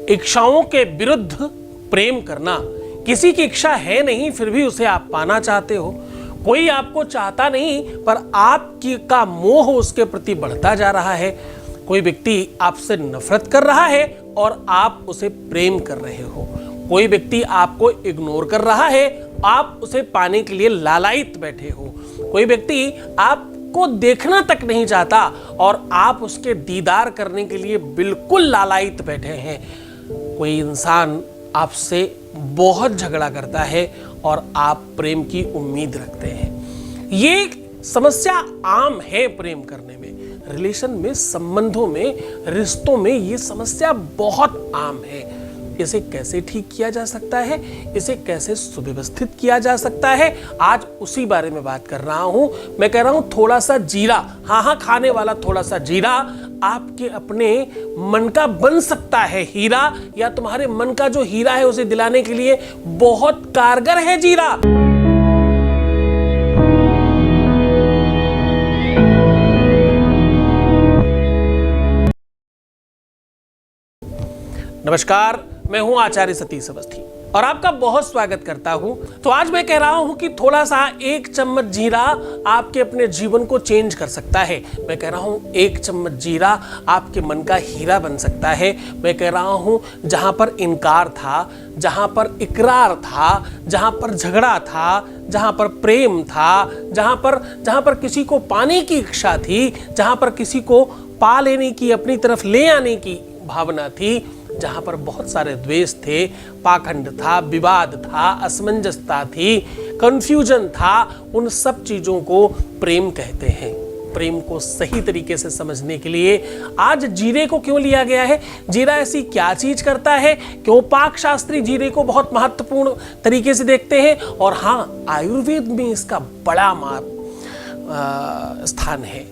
इच्छाओं के विरुद्ध प्रेम करना, किसी की इच्छा है नहीं फिर भी उसे आप पाना चाहते हो, कोई आपको चाहता नहीं पर आपकी का मोह उसके प्रति बढ़ता जा रहा है, कोई व्यक्ति आपसे नफरत कर रहा है और आप उसे प्रेम कर रहे हो, कोई व्यक्ति आपको इग्नोर कर रहा है, आप उसे पाने के लिए लालायित बैठे हो, कोई व्यक्ति आपको देखना तक नहीं चाहता और आप उसके दीदार करने के लिए बिल्कुल लालायित बैठे हैं, कोई इंसान आपसे बहुत झगड़ा करता है और आप प्रेम की उम्मीद रखते हैं। ये समस्या आम है प्रेम करने में, रिलेशन में, संबंधों में, रिश्तों में ये समस्या बहुत आम है। इसे कैसे ठीक किया जा सकता है, इसे कैसे सुव्यवस्थित किया जा सकता है, आज उसी बारे में बात कर रहा हूं। मैं कह रहा हूं थोड़ा सा जीरा, हाँ खाने वाला थोड़ा सा जीरा आपके अपने मन का बन सकता है हीरा, या तुम्हारे मन का जो हीरा है उसे दिलाने के लिए बहुत कारगर है जीरा। नमस्कार, मैं हूं आचार्य सतीश अवस्थी और आपका बहुत स्वागत करता हूं। तो आज मैं कह रहा हूं कि थोड़ा सा एक चम्मच जीरा आपके अपने जीवन को चेंज कर सकता है। मैं कह रहा हूं एक चम्मच जीरा आपके मन का हीरा बन सकता है। मैं कह रहा हूं जहां पर इनकार था, जहां पर इकरार था, जहां पर झगड़ा था, जहां पर प्रेम था, जहां पर किसी को पाने की इच्छा थी, जहां पर किसी को पा लेने की, अपनी तरफ ले आने की भावना थी, जहां पर बहुत सारे द्वेष थे, पाखंड था, विवाद था, असमंजसता थी, कंफ्यूजन था, उन सब चीजों को प्रेम कहते हैं। प्रेम को सही तरीके से समझने के लिए आज जीरे को क्यों लिया गया है, जीरा ऐसी क्या चीज करता है, क्यों पाक शास्त्री जीरे को बहुत महत्वपूर्ण तरीके से देखते हैं, और हाँ आयुर्वेद में इसका बड़ा स्थान है।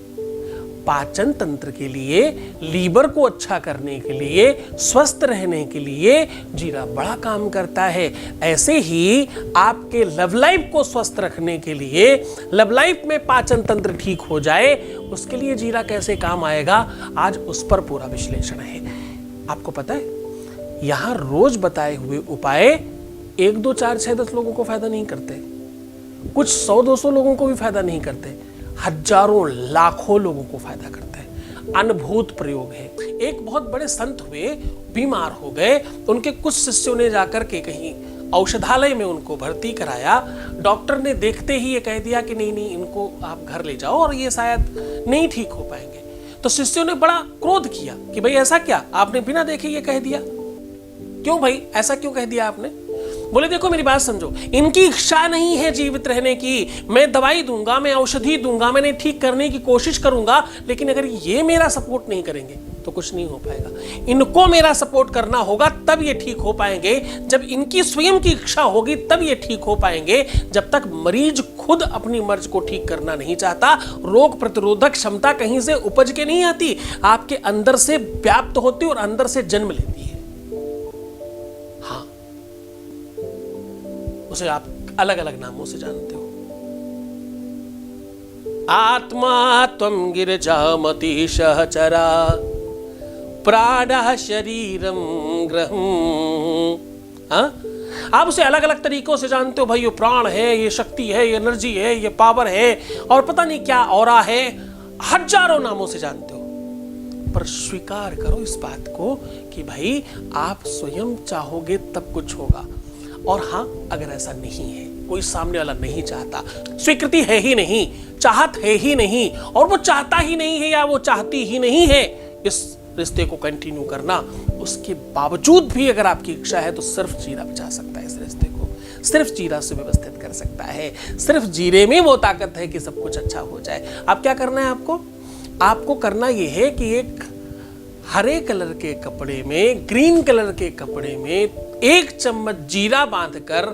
पाचन तंत्र के लिए, लीवर को अच्छा करने के लिए, स्वस्थ रहने के लिए जीरा बड़ा काम करता है। ऐसे ही आपके लव लाइफ को स्वस्थ रखने के लिए, लव लाइफ में पाचन तंत्र ठीक हो जाए, उसके लिए जीरा कैसे काम आएगा, आज उस पर पूरा विश्लेषण है। आपको पता है यहां रोज बताए हुए उपाय 1 2 4 6 10 लोगों को फायदा नहीं करते, कुछ 100 200 लोगों को भी फायदा नहीं करते, हजारों लाखों लोगों को फायदा करता है। अनुभूत प्रयोग है। एक बहुत बड़े संत हुए, बीमार हो गए, उनके कुछ शिष्यों ने जाकर के कहीं औषधालय में उनको भर्ती कराया। डॉक्टर ने देखते ही ये कह दिया कि नहीं इनको आप घर ले जाओ और ये शायद नहीं ठीक हो पाएंगे। तो शिष्यों ने बड़ा क्रोध किया कि भाई ऐसा क्या, आपने बिना देखे ये कह दिया, क्यों भाई ऐसा क्यों कह दिया आपने। बोले देखो मेरी बात समझो, इनकी इच्छा नहीं है जीवित रहने की, मैं दवाई दूंगा, मैं औषधि दूंगा, मैंने ठीक करने की कोशिश करूंगा, लेकिन अगर ये मेरा सपोर्ट नहीं करेंगे तो कुछ नहीं हो पाएगा। इनको मेरा सपोर्ट करना होगा तब ये ठीक हो पाएंगे, जब इनकी स्वयं की इच्छा होगी तब ये ठीक हो पाएंगे। जब तक मरीज खुद अपनी मर्ज को ठीक करना नहीं चाहता, रोग प्रतिरोधक क्षमता कहीं से उपज के नहीं आती, आपके अंदर से व्याप्त होती और अंदर से जन्म लेती है। उसे आप अलग अलग नामों से जानते हो। आत्मा त्वं गिरिजामति सहचरा प्राणः शरीरं ग्रहम्। आप उसे अलग अलग तरीकों से जानते हो, भाई ये प्राण है, ये शक्ति है, ये एनर्जी है, ये पावर है, और पता नहीं क्या ऑरा है, हजारों नामों से जानते हो। पर स्वीकार करो इस बात को कि भाई आप स्वयं चाहोगे तब कुछ होगा। और हाँ, अगर ऐसा नहीं है, कोई सामने वाला नहीं चाहता, स्वीकृति है ही नहीं, चाहत है ही नहीं, और वो चाहता ही नहीं है या वो चाहती ही नहीं है इस रिश्ते को कंटिन्यू करना, उसके बावजूद भी अगर आपकी इच्छा है तो सिर्फ जीरा बचा सकता है इस रिश्ते को, सिर्फ जीरा से व्यवस्थित कर सकता है। सिर्फ जीरे में वो ताकत है कि सब कुछ अच्छा हो जाए। अब क्या करना है आपको करना यह है कि एक हरे कलर के कपड़े में, ग्रीन कलर के कपड़े में 1 चम्मच जीरा बांधकर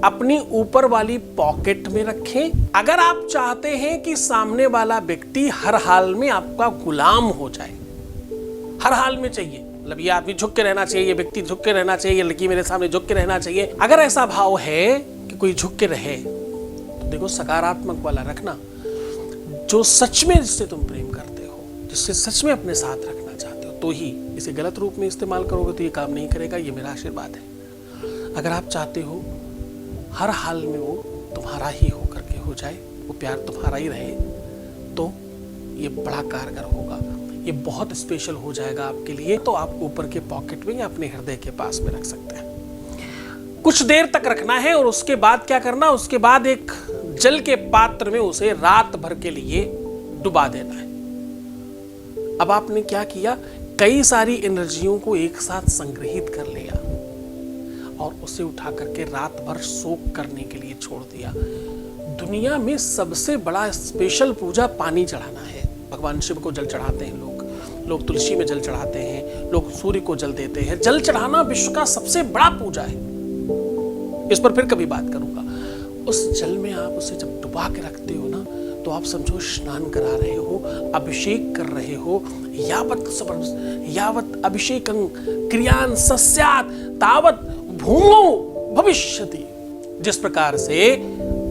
अपनी ऊपर वाली पॉकेट में रखें। अगर आप चाहते हैं कि सामने वाला व्यक्ति हर हाल में आपका गुलाम हो जाए, हर हाल में चाहिए, मतलब ये आदमी झुक के रहना चाहिए, ये व्यक्ति झुक के रहना चाहिए, ये लड़की मेरे सामने झुक के रहना चाहिए, अगर ऐसा भाव है कि कोई झुक के रहे तो देखो सकारात्मक वाला रखना, जो सच में जिससे तुम प्रेम करते हो, जिससे सच में अपने साथ रखना चाहते हो, तो ही, इसे गलत रूप में इस्तेमाल करोगे तो ये काम नहीं करेगा। ये मेरा आशीर्वाद है। अगर आप चाहते हो हर हाल में वो तुम्हारा ही हो करके हो जाए, वो प्यार तुम्हारा ही रहे, तो ये बड़ा कारगर होगा, ये बहुत स्पेशल हो जाएगा आपके लिए। तो आप ऊपर के पॉकेट में या अपने हृदय के पास में रख सकते हैं। कुछ देर तक रखना है और उसके बाद क्या करना, उसके बाद एक जल के पात्र में उसे रात भर के लिए डुबा देना है। अब आपने क्या किया, कई सारी एनर्जियों को एक साथ संग्रहित कर लिया और उसे उठा करके रात भर सोक करने के लिए छोड़ दिया। दुनिया में सबसे बड़ा स्पेशल पूजा पानी चढ़ाना है। भगवान शिव को जल चढ़ाते हैं लोग तुलसी में जल चढ़ाते हैं, लोग सूर्य को जल देते हैं। जल चढ़ाना विश्व का सबसे बड़ा पूजा है। इस पर फिर कभी बात करूंगा। उस जल में आप उसे जब डुबा के रखते हो ना, तो आप समझो स्नान करा रहे हो, अभिषेक कर रहे हो। यावत अभिषेकं क्रियान सस्यात् तावत भूमौ भविष्यति। जिस प्रकार से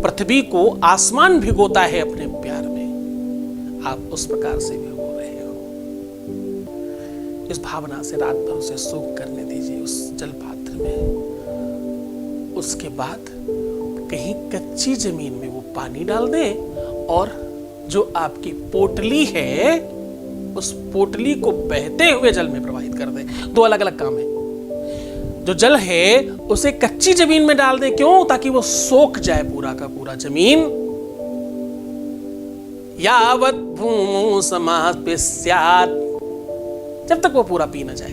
पृथ्वी को आसमान भिगोता है अपने प्यार में, आप उस प्रकार से भिगो रहे हो। इस भावना से रात भर उसे सोख करने दीजिए उस जल पात्र में। उसके बाद कहीं कच्ची जमीन में वो पानी डाल दें और जो आपकी पोटली है उस पोटली को बहते हुए जल में प्रवाहित कर दें। दो अलग अलग काम है। जो जल है उसे कच्ची जमीन में डाल दें। क्यों? ताकि वो सोख जाए पूरा का पूरा जमीन। यावत भूमौ समाप्स्यात्, जब तक वो पूरा पी न जाए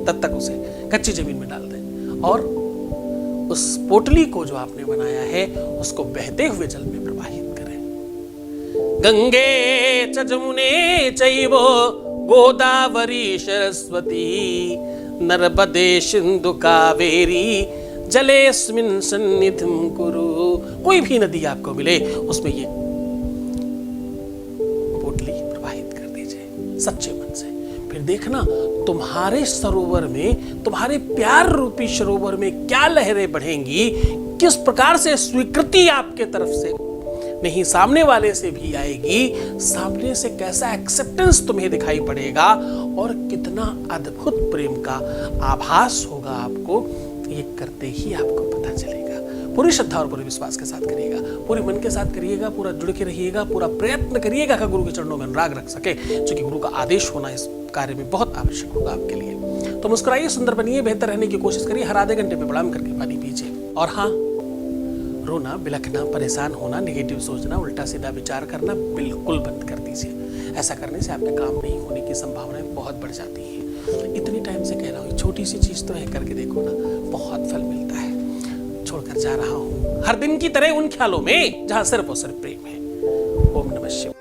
तब तक उसे कच्ची जमीन में डाल दें और उस पोटली को जो आपने बनाया है उसको बहते हुए जल में प्रवाहित करें। गंगे च जमुने चैव गोदावरी सरस्वती नर्मदे सिंधु कावेरी जलेस्मिन् सन्निधिं कुरु। कोई भी नदी आपको मिले उसमें ये पोटली प्रवाहित कर दीजिए सच्चे मन से। फिर देखना तुम्हारे सरोवर में, तुम्हारे प्यार रूपी सरोवर में क्या लहरें बढ़ेंगी, किस प्रकार से स्वीकृति आपके तरफ से नहीं सामने वाले से भी आएगी, सामने से कैसा एक्सेप्टेंस तुम्हें दिखाई पड़ेगा और कितना अद्भुत प्रेम का आभास होगा आपको। ये करते ही आपको पता चलेगा। पूरी श्रद्धा और पूरे विश्वास के साथ करिएगा, पूरे मन के साथ करिएगा, पूरा जुड़ के रहिएगा, पूरा प्रयत्न करिएगा कि गुरु के चरणों में अनुराग रख सके, क्योंकि गुरु का आदेश होना इस कार्य में बहुत आवश्यक होगा आपके लिए। तो मुस्कुराइए, सुंदर बनिए, बेहतर रहने की कोशिश करिए। हर आधे घंटे में प्रणाम करके पानी पीजिए। और हाँ, रोना, बिलखना, परेशान होना, नेगेटिव सोचना, उल्टा सीधा विचार करना बिल्कुल बंद कर दीजिए। ऐसा करने से आपके काम नहीं होने की संभावनाएं बहुत बढ़ जाती है। इतनी टाइम से कह रहा हूँ, छोटी सी चीज तो है, करके देखो ना, बहुत फल मिलता है। छोड़कर जा रहा हूँ हर दिन की तरह उन ख्यालों में जहां सिर्फ और सिर्फ प्रेम है। ओम नमः शिवाय।